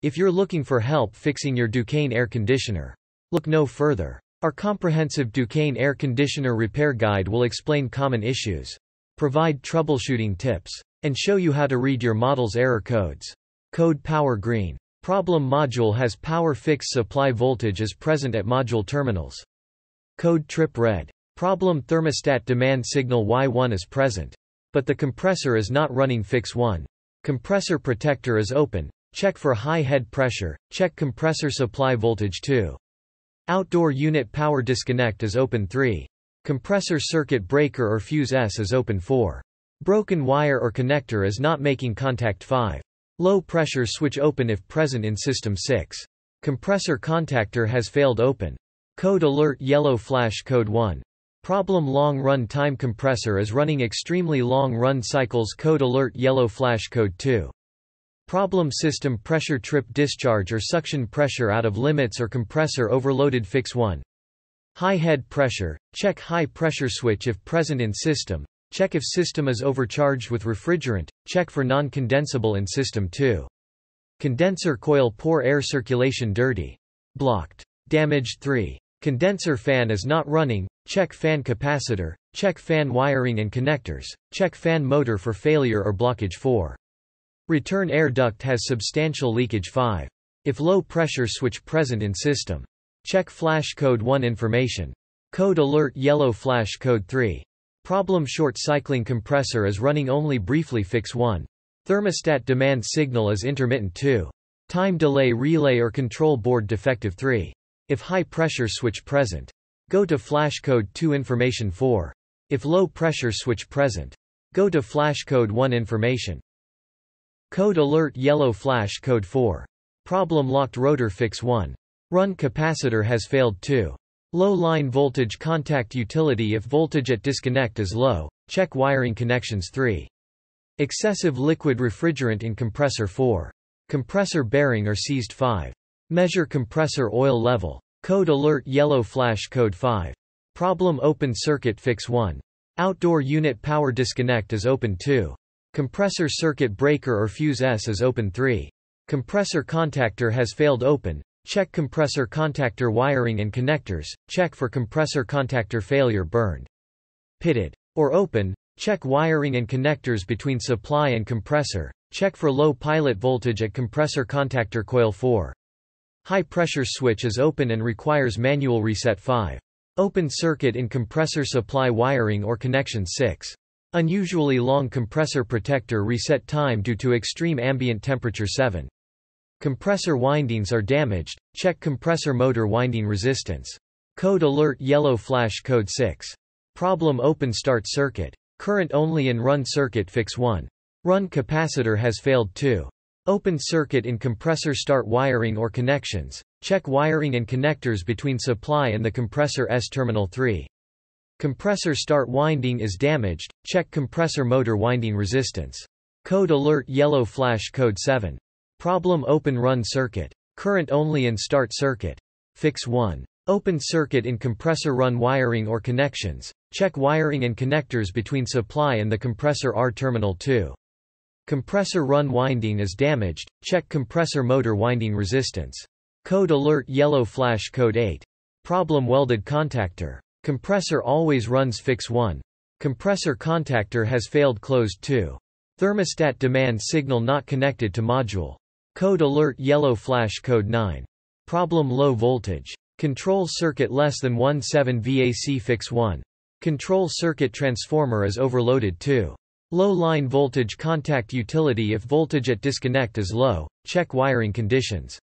If you're looking for help fixing your Ducane air conditioner, look no further. Our comprehensive Ducane air conditioner repair guide will explain common issues, provide troubleshooting tips, and show you how to read your model's error codes. Code Power Green. Problem module has power fix supply voltage is present at module terminals. Code Trip Red. Problem thermostat demand signal Y1 is present, but the compressor is not running. Fix 1. Compressor protector is open. Check for high head pressure. Check compressor supply voltage 2. Outdoor unit power disconnect is open. 3. Compressor circuit breaker or fuse S is open. 4. Broken wire or connector is not making contact. 5. Low pressure switch open if present in system. 6. Compressor contactor has failed. Open. Code alert yellow flash. Code 1. Problem long run time compressor is running extremely long run cycles. Code alert yellow flash. Code 2. Problem system pressure trip discharge or suction pressure out of limits or compressor overloaded. Fix 1. High head pressure. Check high pressure switch if present in system. Check if system is overcharged with refrigerant. Check for non-condensable in system. 2. Condenser coil poor air circulation dirty. Blocked. Damaged. 3. Condenser fan is not running. Check fan capacitor. Check fan wiring and connectors. Check fan motor for failure or blockage. 4. Return air duct has substantial leakage. 5. If low pressure switch present in system. Check flash. Code 1 information. Code alert yellow flash. Code 3. Problem short cycling compressor is running only briefly. Fix 1. Thermostat demand signal is intermittent. 2. Time delay relay or control board defective. 3. If high pressure switch present. Go to flash. Code 2 information. 4. If low pressure switch present. Go to flash. Code 1 information. Code alert yellow flash. Code 4. Problem locked rotor. Fix 1. Run capacitor has failed. 2. Low line voltage contact utility if voltage at disconnect is low. Check wiring connections. 3. Excessive liquid refrigerant in compressor. 4. Compressor bearing or seized. 5. Measure compressor oil level. Code alert yellow flash. Code 5. Problem open circuit. Fix 1. Outdoor unit power disconnect is open. 2. Compressor circuit breaker or fuse S is open. 3. Compressor contactor has failed. Open. Check compressor contactor wiring and connectors. Check for compressor contactor failure. Burned. Pitted. Or open. Check wiring and connectors between supply and compressor. Check for low pilot voltage at compressor contactor coil. 4. High pressure switch is open and requires manual reset. 5. Open circuit in compressor supply wiring or connection. 6. Unusually long compressor protector reset time due to extreme ambient temperature. 7. Compressor windings are damaged. Check compressor motor winding resistance. Code alert yellow flash. Code 6. Problem open start circuit. Current only in run circuit. Fix 1. Run capacitor has failed. 2. Open circuit in compressor start wiring or connections. Check wiring and connectors between supply and the compressor S terminal. 3. Compressor start winding is damaged. Check compressor motor winding resistance. Code alert yellow flash. Code 7. Problem open run circuit. Current only in start circuit. Fix 1. Open circuit in compressor run wiring or connections. Check wiring and connectors between supply and the compressor R terminal. 2. Compressor run winding is damaged. Check compressor motor winding resistance. Code alert yellow flash. Code 8. Problem welded contactor. Compressor always runs. Fix 1. Compressor contactor has failed. Closed. 2. Thermostat demand signal not connected to module. Code alert yellow flash. Code 9. Problem low voltage. Control circuit less than 17 VAC. Fix 1. Control circuit transformer is overloaded. 2. Low line voltage contact utility if voltage at disconnect is low. Check wiring conditions.